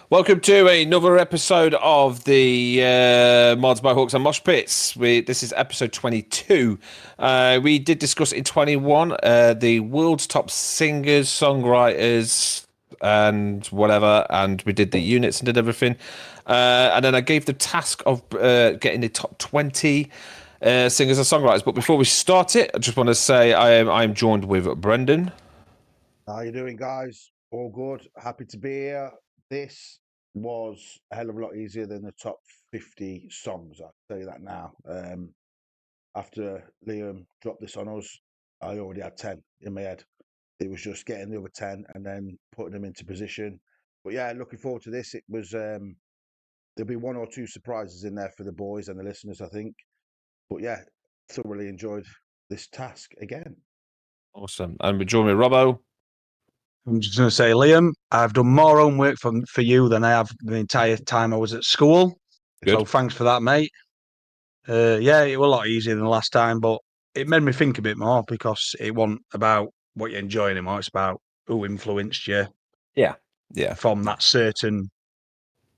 Welcome to another episode of the Mods, Mohawks and Moshpits. This is episode 22. We did discuss in 21 the world's top singers, songwriters, and whatever, and we did the units and did everything. And then I gave the task of getting the top 20 singers and songwriters. But before we start it, I just want to say I'm joined with Brendan. How you doing, guys? All good. Happy to be here. This was a hell of a lot easier than the top 50 songs. I'll tell you that now. After Liam dropped this on us, I already had 10 in my head. It was just getting the other 10 and then putting them into position. But yeah, looking forward to this. It was there'll be one or two surprises in there for the boys and the listeners, I think. But yeah, thoroughly enjoyed this task again. Awesome. And we're joined with Robbo. I'm just going to say, Liam, I've done more homework for you than I have the entire time I was at school. Good. So thanks for that, mate. Yeah, it was a lot easier than the last time, but it made me think a bit more because it wasn't about what you're enjoying anymore. It's about who influenced you. Yeah. From that certain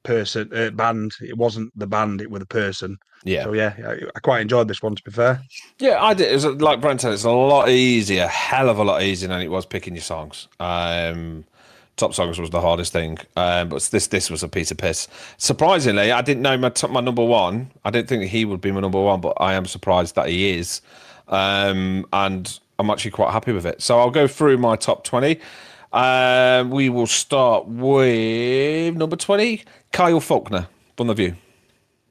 person, band. It wasn't the band, it was the person. Yeah. So yeah, I quite enjoyed this one, to be fair. Yeah, I did. It was like Brent said, it's a lot easier, hell of a lot easier than it was picking your songs. Top songs was the hardest thing, but this was a piece of piss. Surprisingly, I didn't know my number one. I didn't think he would be my number one, but I am surprised that he is, and I'm actually quite happy with it. So I'll go through my top 20. We will start with number 20, Kyle Faulkner, from The View.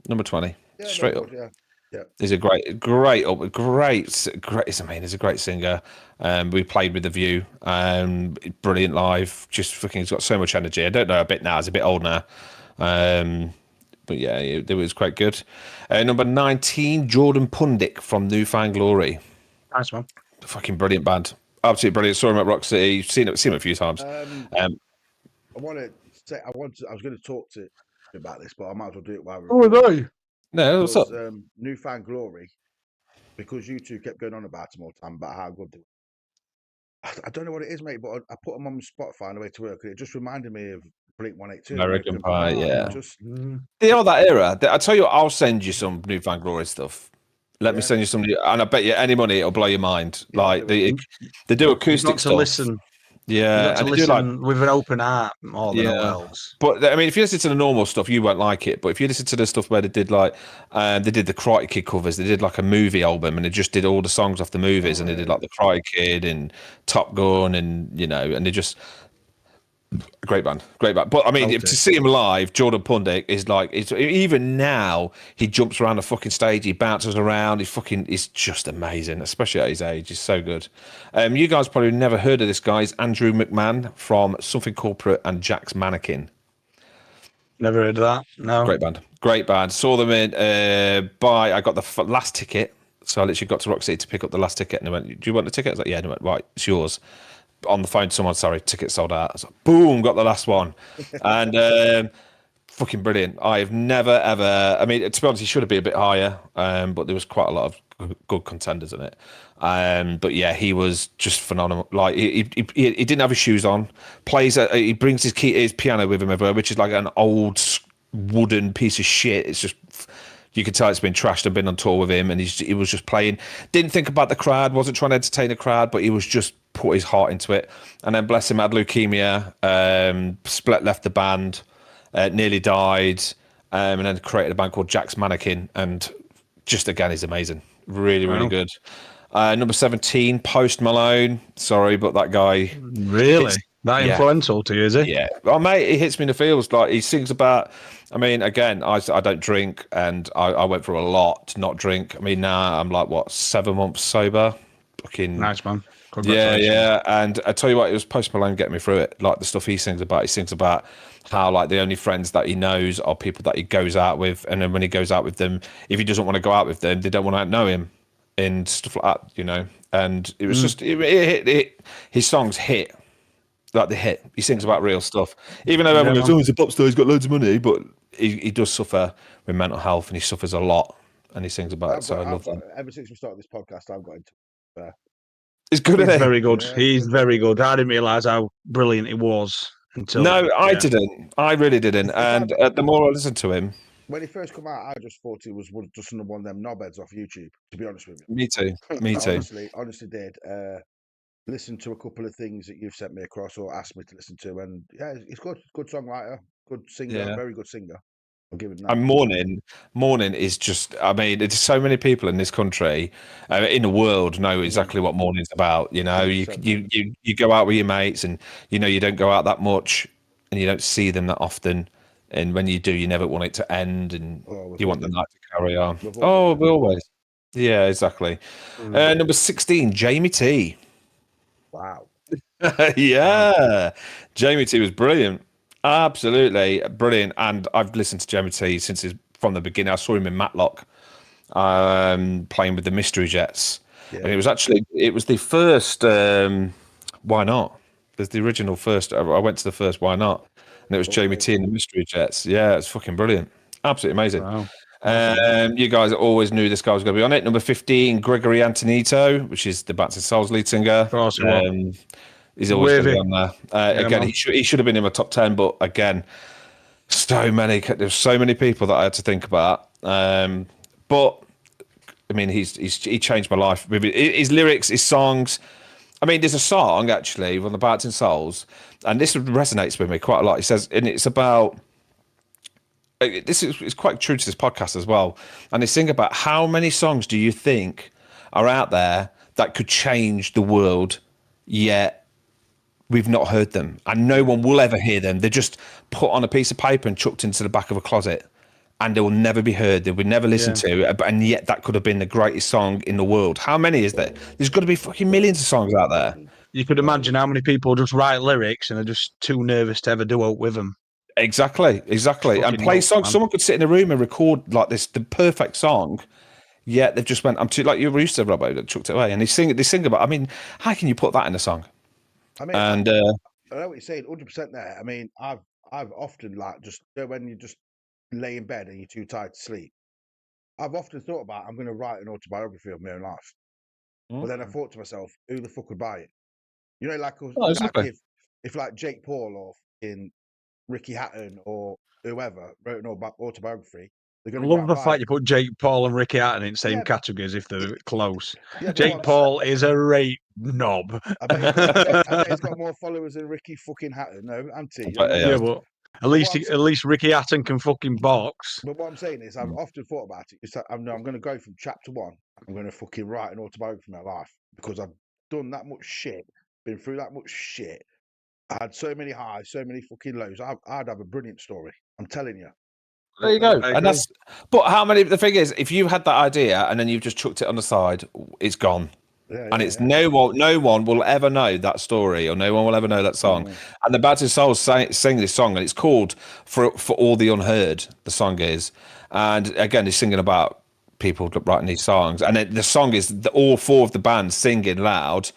Number 20, Yeah, straight no, up. yeah. Yeah, He's a great. I mean, he's a great singer. We played with The View. Brilliant live. Just fucking, he's got so much energy. I don't know a bit now. He's a bit old now. But yeah, it was quite good. Number 19, Jordan Pundik from Newfound Glory. Nice one. Fucking brilliant band. Absolutely brilliant. Saw him at Rock City. Seen him a few times. I want to say I was going to talk to you about this, but I might as well do it while we're. Oh, no. No, what's up? Newfound Glory, because you two kept going on about them all the time about how good they were. I don't know what it is, mate, but I put them on Spotify on the way to work, and it just reminded me of Blink-182. American Pie, yeah. Just They are that era. I tell you what, I'll send you some Newfound Glory stuff. Let me send you some, and I bet you any money it'll blow your mind. Yeah, like they do acoustic stuff. Listen. Yeah, and listen with an open heart more than all else. But I mean, if you listen to the normal stuff, you won't like it. But if you listen to the stuff where they did like, they did the Karate Kid covers, they did like a movie album, and they just did all the songs off the movies, and they did like the Karate Kid and Top Gun, and and they just great band. But I mean, to see him live, Jordan Pundik is like, even now he jumps around the fucking stage, he bounces around, he's just amazing, especially at his age. He's so good. You guys probably never heard of this guy. He's Andrew McMahon from Something Corporate and Jack's Mannequin. Never heard of that. No. Great band. Saw them in I got the last ticket. So I literally got to Rock City to pick up the last ticket, and they went, "Do you want the ticket?" I was like, "Yeah." And they went, "Right, it's yours." On the phone to someone, sorry, ticket sold out. I was like, boom, got the last one. And fucking brilliant. I've never, ever, I mean, to be honest, he should have been a bit higher, but there was quite a lot of good contenders in it. But yeah, he was just phenomenal. Like, he didn't have his shoes on, he brings his piano with him everywhere, which is like an old wooden piece of shit. It's just, you could tell it's been trashed and been on tour with him, and he was just playing. Didn't think about the crowd, wasn't trying to entertain the crowd, but he was just put his heart into it. And then bless him, had leukemia, left the band, nearly died, and then created a band called Jack's Mannequin, and just again, he's amazing. Really good. Number 17, Post Malone. Sorry, but that guy. Really? That influential to you, is he? Yeah. Well, mate, he hits me in the feels. Like, he sings about, I mean, again, I don't drink, and I went through a lot to not drink. I mean, now I'm like, 7 months sober? Fucking nice, man. Yeah. And I tell you what, it was Post Malone getting me through it. Like, the stuff he sings about how, like, the only friends that he knows are people that he goes out with, and then when he goes out with them, if he doesn't want to go out with them, they don't want to know him, and stuff like that, And it was just, his songs hit. Like, the hit. He sings about real stuff. Even though everyone goes, he's a pop star, he's got loads of money, but he does suffer with mental health, and he suffers a lot, and he sings about it. So I love that. Ever since we started this podcast, I've got into It's good. He's very good. Yeah. He's very good. I didn't realise how brilliant it was until No, I yeah. didn't. I really didn't. And the more I listened to him, When he first come out, I just thought he was just another one of them knobheads off YouTube. To be honest with you, me too. Me too. honestly did. Listen to a couple of things that you've sent me across or asked me to listen to, and yeah, he's good songwriter, good singer, Yeah. very good singer. I'll give him that. And morning is just. I mean, there's so many people in this country, in the world, know exactly what morning's about. You know, you 100%. you go out with your mates, and you don't go out that much, and you don't see them that often. And when you do, you never want it to end, and Oh, we've you all want the been night to carry on. We've all been Oh, there. we always. Yeah, exactly. Number 16, Jamie T. Wow. Yeah, Jamie T was brilliant, absolutely brilliant. And I've listened to Jamie T from the beginning. I saw him in Matlock, playing with the Mystery Jets, Yeah. and it was the first. Why not? There's the original first. I went to the first. Why not? And it was Jamie T and the Mystery Jets. Yeah, it's fucking brilliant, absolutely amazing. Wow. Awesome. You guys always knew this guy was going to be on it. Number 15, Gregory Antonito, which is the Bats and Souls lead singer. Of course he was. He's always going to be Wavy. on there. Yeah, Again, man. he should have been in my top 10, but again, there's so many people that I had to think about. But I mean, he changed my life. His lyrics, his songs. I mean, there's a song actually on the Bats and Souls, and this resonates with me quite a lot. He says, and it's about. It's quite true to this podcast as well, and they sing about how many songs do you think are out there that could change the world, yet we've not heard them, and no one will ever hear them. They're just put on a piece of paper and chucked into the back of a closet, and they will never be heard. They will never listen to, and yet that could have been the greatest song in the world. How many is there? There's got to be fucking millions of songs out there. You could imagine how many people just write lyrics and are just too nervous to ever do out with them. Exactly. And play songs. Man. Someone could sit in a room and record like this, the perfect song. Yet they've just went, I'm too, like you used to, Robbo, that chucked it away. And they sing about, I mean, how can you put that in a song? I mean, And I know what you're saying, 100% there. I mean, I've often like just when you just lay in bed and you're too tired to sleep. I've often thought about I'm going to write an autobiography of my own life, but then I thought to myself, who the fuck would buy it? You know, like exactly. if like Jake Paul or in Ricky Hatton or whoever wrote an autobiography, they're I going to love the fact you put Jake Paul and Ricky Hatton in the same Yeah. categories if they're close. Yeah, but Jake Paul is a right knob. I bet he's got more followers than Ricky fucking Hatton. No, auntie. Yeah, but at least Ricky Hatton can fucking box. But what I'm saying is, I've often thought about it. It's like, I'm going to go from chapter 1. I'm going to fucking write an autobiography of my life because I've done that much shit, been through that much shit. I had so many highs, so many fucking lows. I'd have a brilliant story. I'm telling you. There you go. And but how many? The thing is, if you had that idea and then you've just chucked it on the side, it's gone. And it's no one will ever know that story, or no one will ever know that song. And the Bad Souls sing this song, and it's called "For All the Unheard." The song is, and again, he's singing about people writing these songs, and the song is all four of the bands singing loud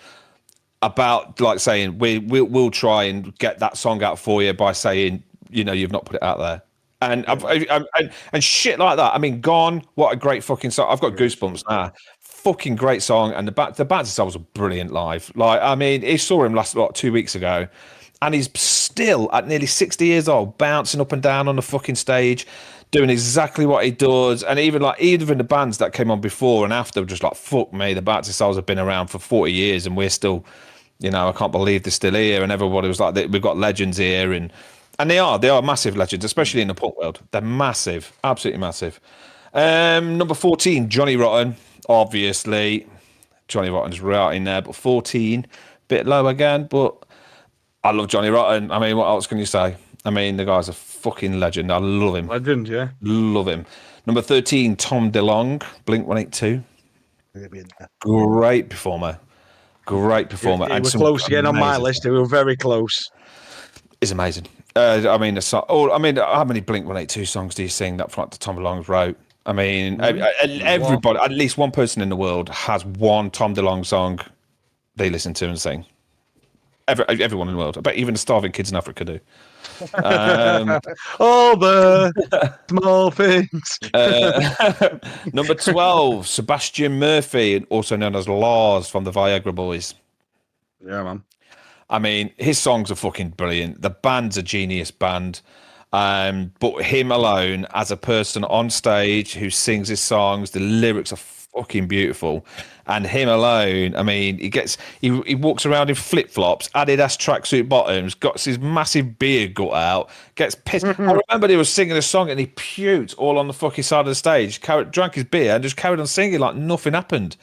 about, like, saying we'll try and get that song out for you by saying, you've not put it out there. And and shit like that. I mean, Gone, what a great fucking song. I've got goosebumps now. Fucking great song. And the Bad Souls are brilliant live. Like, I mean, he saw him last 2 weeks ago, and he's still at nearly 60 years old, bouncing up and down on the fucking stage, doing exactly what he does. And even the bands that came on before and after were just like, fuck me, the Bad Souls have been around for 40 years and we're still, I can't believe they're still here. And everybody was like, we've got legends here. And they are massive legends, especially in the punk world. They're massive, absolutely massive. Number 14, Johnny Rotten, obviously. Johnny Rotten's right in there, but 14, bit low again. But I love Johnny Rotten. I mean, what else can you say? I mean, the guy's a fucking legend. I love him. Legend, yeah. Love him. Number 13, Tom DeLonge, Blink 182. Great performer. Great performer. He was close again on my list. We were very close. It's amazing. I mean, how many Blink 182 songs do you sing that Tom DeLonge wrote? I mean, everybody, at least one person in the world has one Tom DeLonge song they listen to and sing. Everyone in the world. I bet even the starving kids in Africa do. All the small things. Number 12, Sebastian Murphy, also known as Lars from the Viagra Boys. Yeah, man. I mean, his songs are fucking brilliant. The band's a genius band. But him alone as a person on stage who sings his songs, the lyrics are fucking beautiful. And him alone, I mean, he walks around in flip flops, Adidas tracksuit bottoms, got his massive beard gut out, gets pissed. I remember he was singing a song and he puked all on the fucking side of the stage, drank his beer and just carried on singing like nothing happened.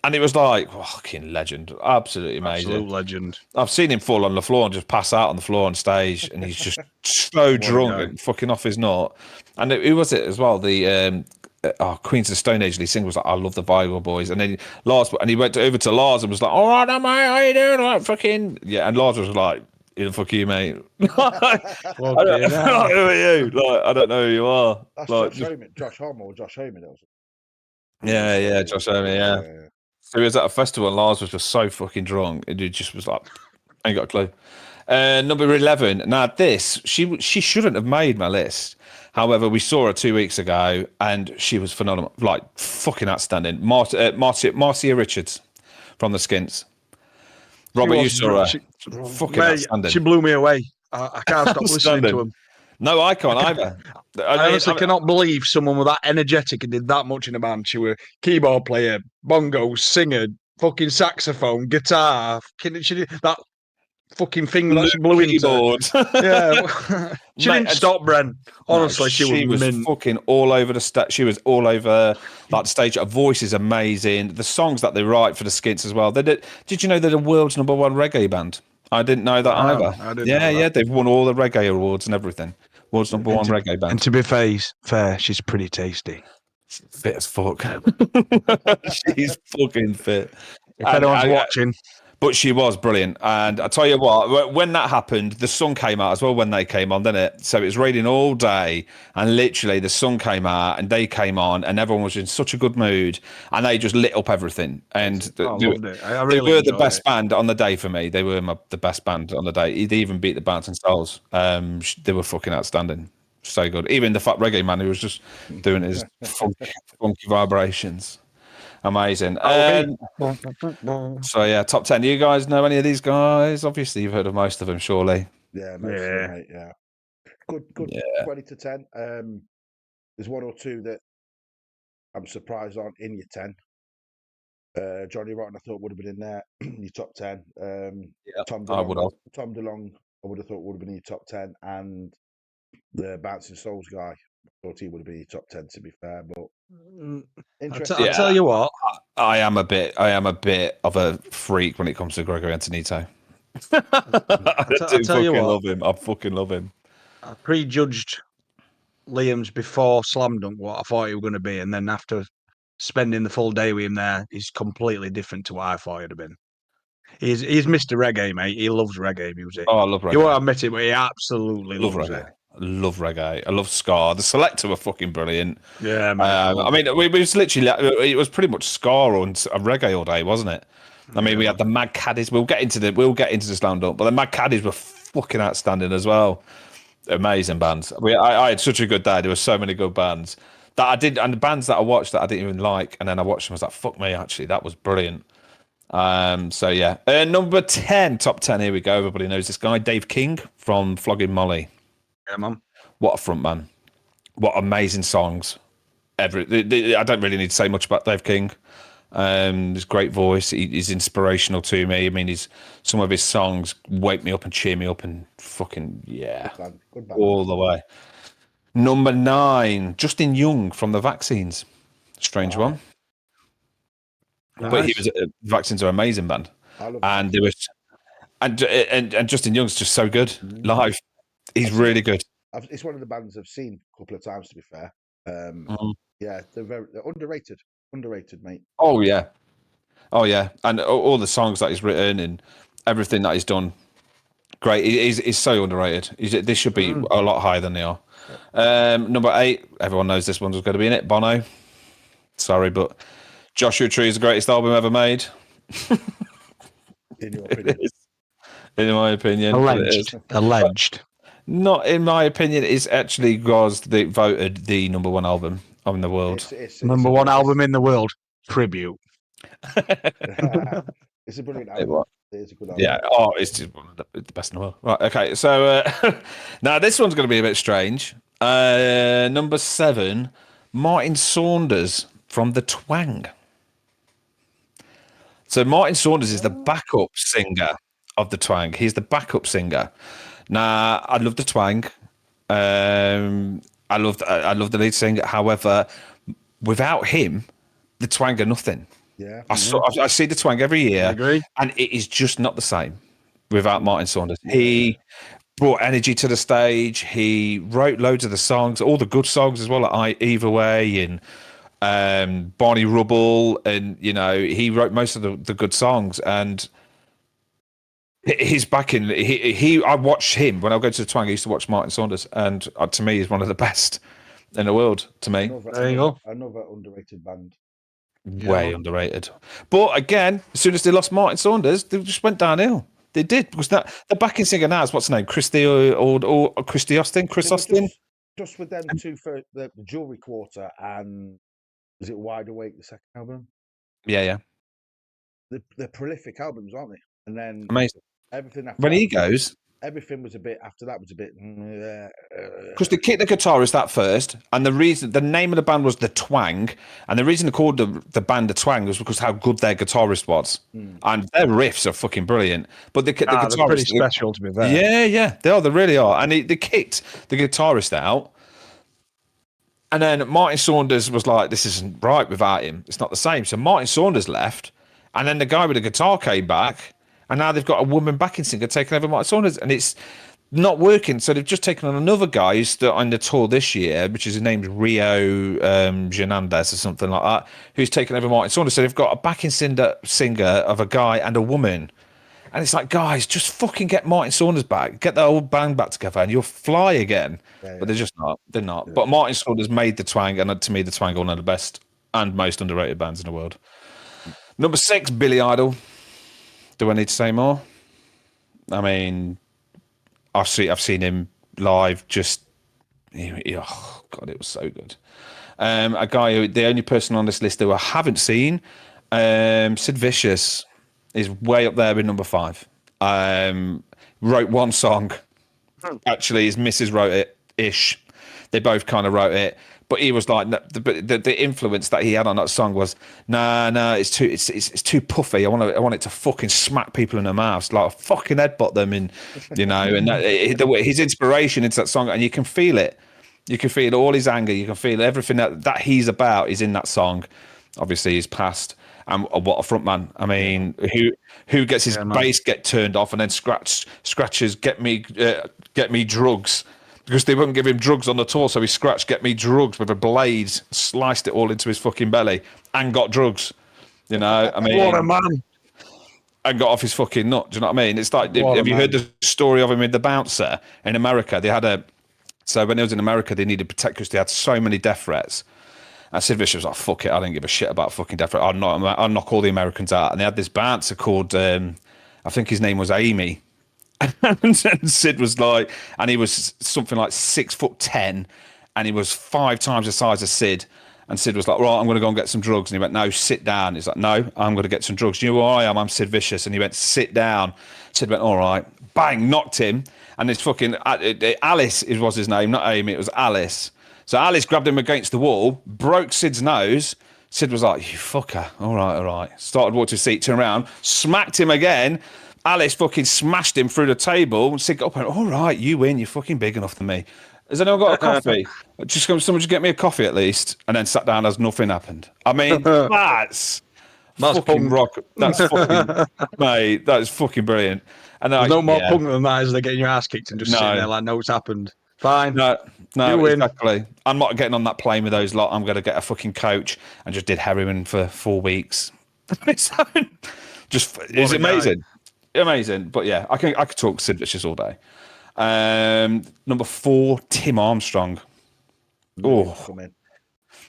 And it was like, fucking legend. Absolutely amazing. Absolute legend. I've seen him fall on the floor and just pass out on the floor on stage, and he's just so drunk and fucking off his nut. And who was it as well? The Queens of the Stone Age lead singer was like, "I love the Bible Boys," and then Lars, and he went over to Lars and was like, "All right, mate, how you doing?" Like, fucking yeah, and Lars was like, "Who the fuck are you, mate?" Who are you? Like, I don't know who you are. That's like, Josh Homme or Josh Homme. That was. Yeah, Josh Homme, yeah. So he was at a festival and Lars was just so fucking drunk. And he just was like, I ain't got a clue. Number 11. Now, this, she shouldn't have made my list. However, we saw her 2 weeks ago and she was phenomenal. Like, fucking outstanding. Marcia Richards from the Skints. Robert, you saw her. Fucking outstanding. She blew me away. I can't stop listening to them. No, I can't either. I honestly cannot believe someone was that energetic and did that much in a band. She were keyboard player, bongo, singer, fucking saxophone, guitar. She did that fucking thing that she blew keyboard. Yeah, she didn't stop, Bren. Honestly, no, she was fucking all over the stage. She was all over like the stage. Her voice is amazing. The songs that they write for the Skints as well. Did you know they're the world's #1 reggae band? I didn't know that either. I didn't know that. Yeah, they've won all the reggae awards and everything. World's #1 reggae band. And to be fair, she's pretty tasty. Fit as fuck. She's fucking fit. If anyone's watching. But she was brilliant. And I tell you what, when that happened, the sun came out as well when they came on, didn't it? So it was raining all day and literally the sun came out and they came on and everyone was in such a good mood and they just lit up everything. And they were the best band on the day for me. They were the best band on the day. They even beat the Bouncing Souls. They were fucking outstanding. So good. Even the Fat Reggae Man who was just doing his funky vibrations. Amazing. So yeah, top 10. Do you guys know any of these guys? Obviously, you've heard of most of them, surely. Yeah, most of them, mate, yeah. Good. Yeah. 20 to 10. There's one or two that I'm surprised aren't in your 10. Johnny Rotten, I thought would have been in there, your top 10. Tom DeLonge, I would have thought would have been in your top 10, and the Bouncing Souls guy. I thought he would have been your top 10 to be fair, but interesting. I'll tell you what, I am a bit of a freak when it comes to Gregory Antonito. Love him. I fucking love him. I prejudged Liam's before Slam Dunk what I thought he was going to be, and then after spending the full day with him there, he's completely different to what I thought he'd have been. He's Mr. Reggae, mate. He loves reggae music. Oh, I love reggae. You won't admit it, but he absolutely loves reggae. it. I love reggae. I love ska. The Selector were fucking brilliant. Yeah, man. I mean, it was literally, it was pretty much ska and reggae all day, wasn't it? I mean, we had the Mad Caddies. We'll get into the Slam Dunk, but the Mad Caddies were fucking outstanding as well. Amazing bands. I had such a good day. There were so many good bands that I did, and the bands that I watched that I didn't even like, and then I watched them. I was like, "Fuck me!" Actually, that was brilliant. So yeah, number 10, top 10. Here we go. Everybody knows this guy, Dave King from Flogging Molly. Yeah, man. What a front man. What amazing songs. I don't really need to say much about Dave King. His great voice. He's inspirational to me. I mean, some of his songs wake me up and cheer me up and fucking, yeah. Good band. All the way. Number 9, Justin Young from the Vaccines. Strange one. Nice. But Vaccines are an amazing band. And there was, and Justin Young's just so good live. He's really good. It's one of the bands I've seen a couple of times, to be fair. Yeah, they're underrated. Underrated, mate. Oh yeah. And all the songs that he's written and everything that he's done, great. He's so underrated. This should be a lot higher than they are. Number 8, everyone knows this one's going to be in it. Bono. Sorry, but Joshua Tree is the greatest album ever made. In your opinion? In my opinion. Alleged. Not in my opinion. It's actually voted the number 1 album in the world. It's number 1 album in the world. Tribute. It's a brilliant album. It is a good album. Yeah. Oh, it's just one of the best in the world. Right. Okay. So now this one's going to be a bit strange. Number 7, Martin Saunders from the Twang. So Martin Saunders is the backup singer of the Twang. He's the backup singer. Now I love the Twang. I love the lead singer. However, without him, the Twang are nothing. Yeah. I see the Twang every year, I agree. and it is just not the same without Martin Saunders. He brought energy to the stage. He wrote loads of the songs, all the good songs as well, like Either Way and Barney Rubble, and he wrote most of the good songs. And he's back in. I watch him when I go to the Twang. I used to watch Martin Saunders, and to me, he's one of the best in the world. To me, There you go. Another underrated band. way underrated. But again, as soon as they lost Martin Saunders, they just went downhill. They did, because the backing singer now is what's her name, Christy or Christy Austin, Chris Austin. Just with them two for the Jewelry Quarter and is it Wide Awake, the second album? Yeah. They're prolific albums, aren't they? And then Amazing. everything after When that, he goes, everything was a bit after that was a bit because they kicked the guitarist out first, and the name of the band was the Twang, and the reason they called the band the Twang was because how good their guitarist was, and their riffs are fucking brilliant. But the guitarist, they're pretty special to be fair. Yeah, they really are, and they kicked the guitarist out, and then Martin Saunders was like, "This isn't right without him. It's not the same." So Martin Saunders left, and then the guy with the guitar came back, and now they've got a woman backing singer taking over Martin Saunders, and it's not working. So they've just taken on another guy who's on the tour this year, which is his name's Rio Hernandez or something like that, who's taken over Martin Saunders. So they've got a backing singer of a guy and a woman. And it's like, guys, just fucking get Martin Saunders back. Get the old band back together and you'll fly again. Yeah. But they're just not. They're not. Yeah. But Martin Saunders made the Twang, and to me, the Twang are one of the best and most underrated bands in the world. Number 6, Billy Idol. Do I need to say more? I mean, I've seen him live. Just, oh God, it was so good. A guy who, the only person on this list who I haven't seen, Sid Vicious, is way up there with number 5. Wrote one song. Actually, his missus wrote it ish. They both kind of wrote it, but he was like, the influence that he had on that song was, nah, it's too puffy. I want it to fucking smack people in the mouths, like fucking headbutt them, and and his inspiration into that song, and you can feel it. You can feel all his anger. You can feel everything that he's about is in that song. Obviously, he's passed. And what a front man! I mean, who gets his bass get turned off and then scratches get me drugs, because they wouldn't give him drugs on the tour, so he scratched "Get Me Drugs" with a blade, sliced it all into his fucking belly, and got drugs. I mean, what a man! And got off his fucking nut. Do you know what I mean? It's like, have you heard the story of him with the bouncer in America? They had so when he was in America, they needed protect because they had so many death threats. And Sid Vicious was like, fuck it, I don't give a shit about fucking death threat. I'll knock all the Americans out. And they had this bouncer called, I think his name was Amy. And Sid was like, and he was something like 6'10", and he was 5 times the size of Sid. And Sid was like, right, I'm going to go and get some drugs. And he went, no, sit down. He's like, no, I'm going to get some drugs. You know who I am? I'm Sid Vicious. And he went, sit down. Sid went, all right. Bang, knocked him. And this fucking, Alice was his name, not Amy, it was Alice. So Alice grabbed him against the wall, broke Sid's nose. Sid was like, you fucker. All right. Started walking to his seat, turned around, smacked him again. Alice fucking smashed him through the table. Sid got up and went, all right, you win. You're fucking big enough for me. Has anyone got a coffee? Someone just get me a coffee at least. And then sat down as nothing happened. I mean, that's fucking punk. rock. That's fucking, mate, that is fucking brilliant. And there's no more punk than that, is they getting your ass kicked and just sitting there like, no, it's happened. Fine. No, you win. Exactly. I'm not getting on that plane with those lot. I'm going to get a fucking coach and just did heroin for 4 weeks. Just it's amazing. Amazing. But yeah, I could talk Sid Vicious all day. Number 4, Tim Armstrong. Oh,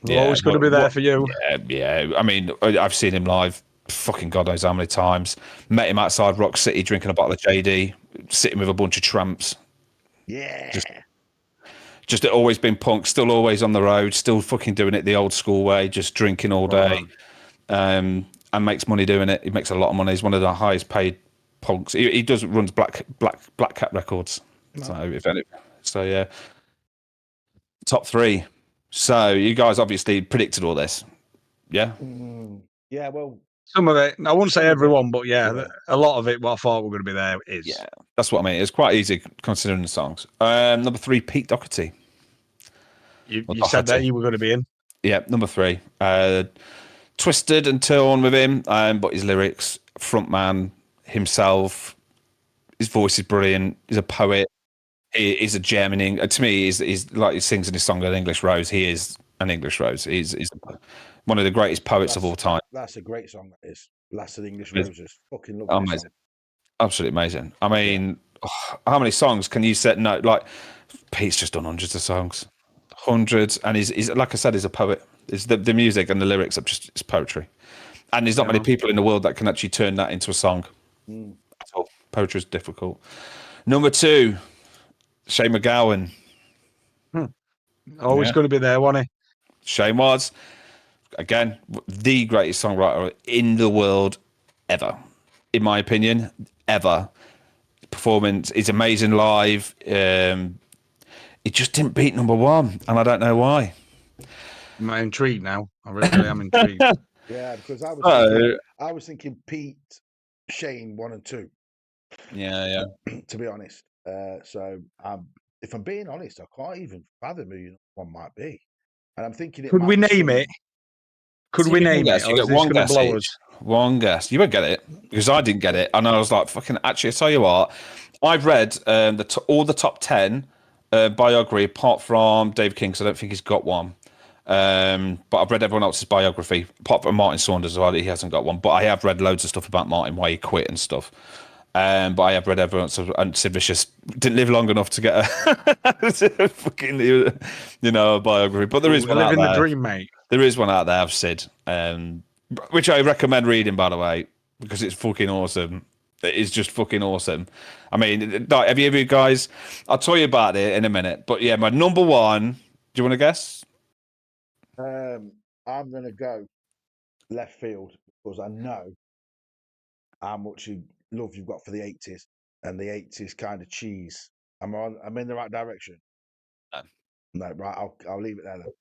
yeah, always going to be there for you. Yeah. I mean, I've seen him live. Fucking God knows how many times. Met him outside Rock City drinking a bottle of JD, sitting with a bunch of tramps. Yeah. Just always been punk, still always on the road, still fucking doing it the old school way, just drinking all day, and makes money doing it. He makes a lot of money. He's one of the highest paid punks. He does runs Black Cat Records. No. So if any, so yeah, top 3. So you guys obviously predicted all this, yeah? Yeah, well, Some of it, I wouldn't say some of it, everyone, but yeah, yeah. a lot of it, what I thought were going to be there is. Yeah, that's what I mean. It's quite easy considering the songs. Number 3, Pete Doherty. You Well, said that Doherty. you were going to be in. Yeah, number 3. Twisted and torn with him, but his lyrics, frontman himself, his voice is brilliant. He's a poet. He's a gem to me. He's like he sings in his song "An English Rose." He is an English Rose. He's one of the greatest poets of all time. That's a great song. That is Blasted English It's Roses. Fucking love amazing, that song. absolutely amazing. I mean, how many songs can you set? No, like Pete's just done hundreds of songs, hundreds, and he's like I said, he's a poet. It's the music and the lyrics are just it's poetry, and there's not many people in the world that can actually turn that into a song. At all. Poetry is difficult. Number 2, Shane McGowan. Always going to be there, wasn't he? Shane was, again, the greatest songwriter in the world ever, in my opinion, ever. Performance is amazing live. It just didn't beat number 1, and I don't know why. I'm intrigued now. I really am intrigued. Yeah, because I was thinking Pete, Shane 1 and 2. Yeah. To be honest, so if I'm being honest, I can't even fathom who one might be, and I'm thinking Could we name it? Could we name it? You get one guess each. One guess. You won't get it because I didn't get it, and I was like, "Fucking." Actually, I tell you what, I've read all the top 10 biography apart from Dave King, because I don't think he's got one. But I've read everyone else's biography apart from Martin Saunders as well. He hasn't got one, but I have read loads of stuff about Martin, why he quit and stuff. But I have read everyone else, and Sid Vicious didn't live long enough to get a fucking, a biography. But there is one out there. Living the dream, mate. There is one out there of Sid, which I recommend reading, by the way, because it's fucking awesome. It is just fucking awesome. I mean, have you guys? I'll tell you about it in a minute. But yeah, my number 1. Do you want to guess? I'm gonna go left field because I know how much love you've got for the 80s and the 80s kind of cheese. I'm in the right direction. No, right. I'll leave it there then.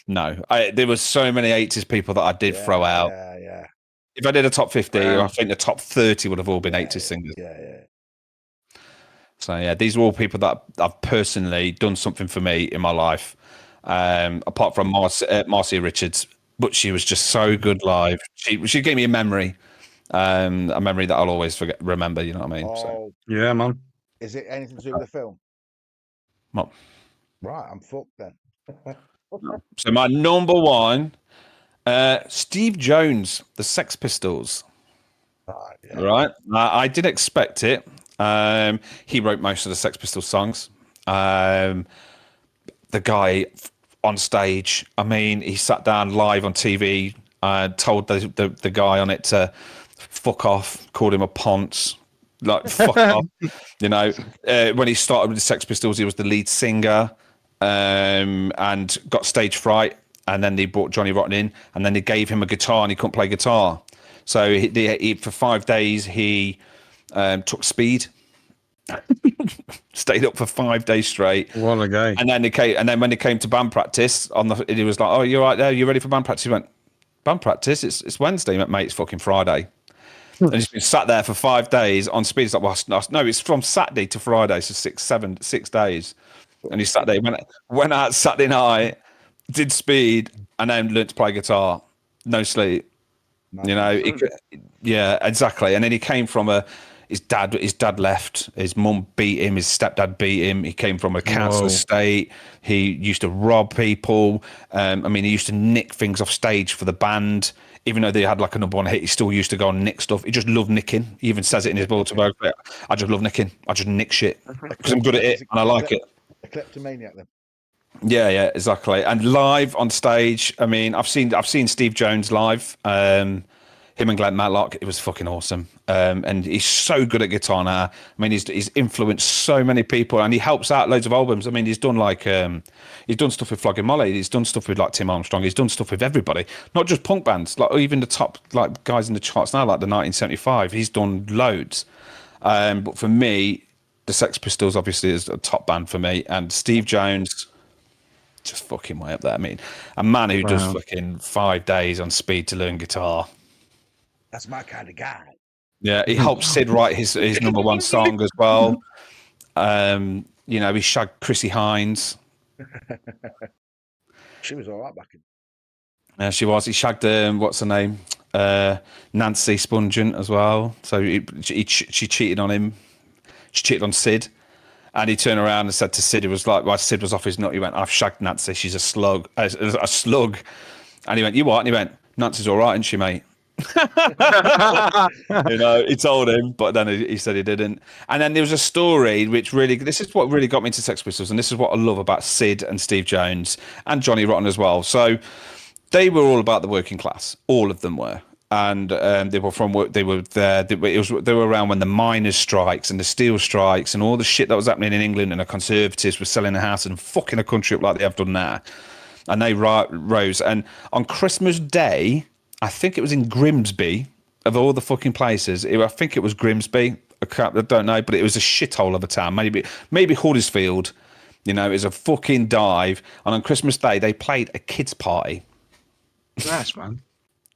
No, there was so many 80s people that I did throw out. Yeah. If I did a top 50, I think the top 30 would have all been 80s singers. Yeah. So yeah, these are all people that I've personally done something for me in my life. Apart from Marcia Richards, but she was just so good live. She gave me a memory that I'll always remember. You know what I mean? Oh, yeah, man. Is it anything to do with the film? No. Right, I'm fucked then. So my number 1, Steve Jones, the Sex Pistols. Right, I didn't expect it. He wrote most of the Sex Pistols songs. The guy on stage, I mean, he sat down live on TV, told the guy on it to fuck off, called him a ponce, like fuck off. When he started with the Sex Pistols, he was the lead singer, and got stage fright. And then they brought Johnny Rotten in, and then they gave him a guitar, and he couldn't play guitar. So he for 5 days he took speed. Stayed up for 5 days straight. What a guy! And then when he came to band practice, he was like, "Oh, you're right there. You ready for band practice?" He went, "Band practice? It's Wednesday, mate. It's fucking Friday." And he's been sat there for 5 days on speed. It's like, well, no, it's from Saturday to Friday, so 6 days. And he sat there, went out Saturday night, did speed, and then learned to play guitar. No sleep. Yeah, exactly. And then he came from his dad left, his mum beat him, his stepdad beat him. He came from a council estate. He used to rob people. He used to nick things off stage for the band. Even though they had like a number 1 hit, he still used to go and nick stuff. He just loved nicking. He even says it in his autobiography. I just love nicking. I just nick shit because I'm good at it and I like it. A kleptomaniac then. Yeah, exactly. And live on stage, I mean, I've seen Steve Jones live. him and Glenn Matlock, it was fucking awesome. And he's so good at guitar now. I mean, he's influenced so many people, and he helps out loads of albums. I mean, he's done he's done stuff with Flogging Molly. He's done stuff with like Tim Armstrong. He's done stuff with everybody, not just punk bands, like even the top like guys in the charts now, like the 1975. He's done loads. But for me, the Sex Pistols obviously is a top band for me, and Steve Jones. Just fucking way up there. I mean, a man who does fucking 5 days on speed to learn guitar. That's my kind of guy. Yeah, he helped Sid write his number one song as well. You know, he shagged Chrissy Hines. She was all right back in. She was. He shagged what's her name? Nancy Spungen as well. So she cheated on him. She cheated on Sid. And he turned around and said to Sid, it was like, while Sid was off his nut, he went, I've shagged Nancy, she's a slug. A slug. And he went, you what? And he went, Nancy's all right, isn't she, mate? You know, he told him, but then he said he didn't. And then there was a story which really, this is what really got me into Sex Pistols, and this is what I love about Sid and Steve Jones and Johnny Rotten as well. So they were all about the working class. All of them were. And they were from work. They were there. They were around when the miners' strikes and the steel strikes and all the shit that was happening in England, and the Conservatives were selling a house and fucking a country up like they have done now. And they rose. And on Christmas Day, I think it was in Grimsby, of all the fucking places. I think it was Grimsby. I don't know, but it was a shithole of a town. Maybe Huddersfield. You know, it was a fucking dive. And on Christmas Day, they played a kids' party. Nice, man.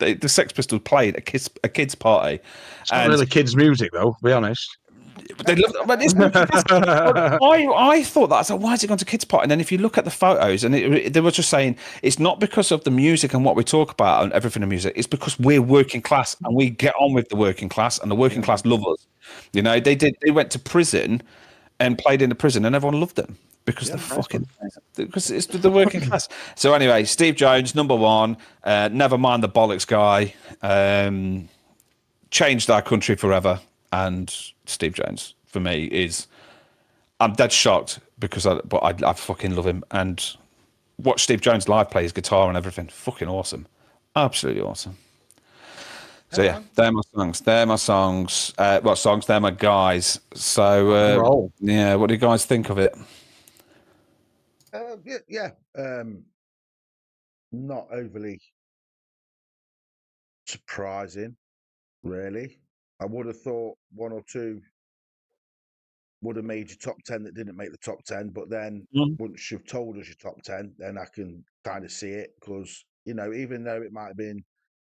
The Sex Pistols played a kids' party. It's not really kids' music, though, to be honest. They love I thought that. I thought, why is it gone to kids' party? And then if you look at the photos, and they were just saying, it's not because of the music and what we talk about and everything in music. It's because we're working class and we get on with the working class, and the working class love us. You know, they went to prison and played in the prison, and everyone loved them. Because because it's the working class. So anyway, Steve Jones, number one. Never mind the bollocks guy. Changed our country forever. And Steve Jones for me is. I'm dead shocked because I fucking love him, and watch Steve Jones live play his guitar and everything. Fucking awesome, absolutely awesome. So yeah, they're my songs. What songs? They're my guys. So yeah, what do you guys think of it? Not overly surprising, really. I would have thought one or two would have made your top 10 that didn't make the top 10, but then once you've told us your top 10, then I can kind of see it, because, you know, even though it might have been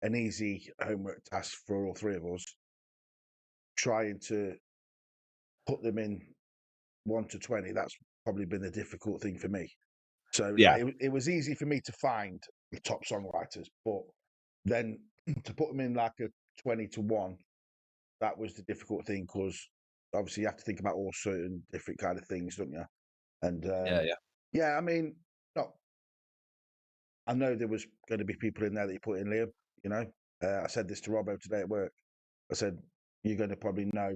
an easy homework task for all three of us, trying to put them in 1 to 20, that's probably been the difficult thing for me. So yeah, it was easy for me to find the top songwriters, but then to put them in like a 20 to 1, that was the difficult thing, because obviously you have to think about all certain different kind of things, don't you? And I mean, I know there was going to be people in there that you put in, Liam. You know, I said this to Robbo today at work. I said, you're going to probably know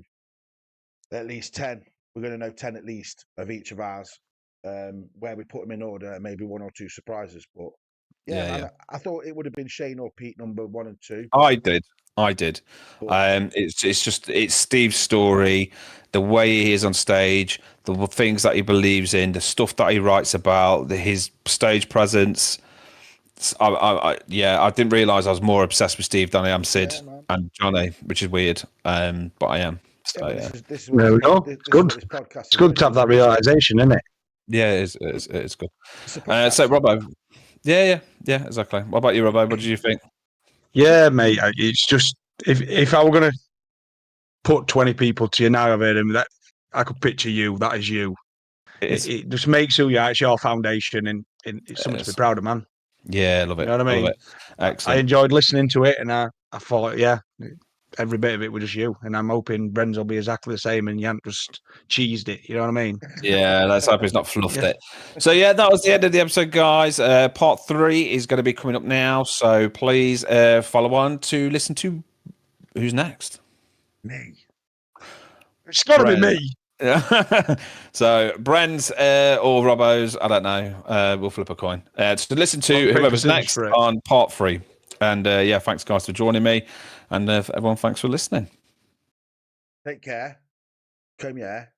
at least 10. We're going to know 10 at least of each of ours, where we put them in order, and maybe 1 or 2 surprises. But I thought it would have been Shane or Pete number 1 and 2. I did. It's Steve's story, the way he is on stage, the things that he believes in, the stuff that he writes about, his stage presence. I didn't realise I was more obsessed with Steve than I am Sid and Johnny, which is weird. But I am. So, there we go. It's good. It's good to have that realisation, isn't it? Yeah, it is good. So, Robbo. Yeah, exactly. What about you, Robbo? What did you think? Yeah, mate. It's just if I were going to put 20 people to you now, I've heard him, that I could picture you. That is you. It just makes who you are. It's your foundation, and it's something to be proud of, man. Yeah, I love it. You know what I mean? Excellent. I enjoyed listening to it, and I thought, every bit of it was just you. And I'm hoping Bren's will be exactly the same, and you haven't just cheesed it. You know what I mean? Yeah, let's hope he's not fluffed it. So yeah, that was the end of the episode, guys. Part 3 is going to be coming up now, so please follow on to listen to who's next. Me. It's got to be me. So Bren's or Robbo's, I don't know. We'll flip a coin. To listen to whoever's next on part 3. And yeah, thanks guys for joining me, and everyone, thanks for listening. Take care. Comb your hair.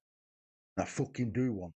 Now fucking do one.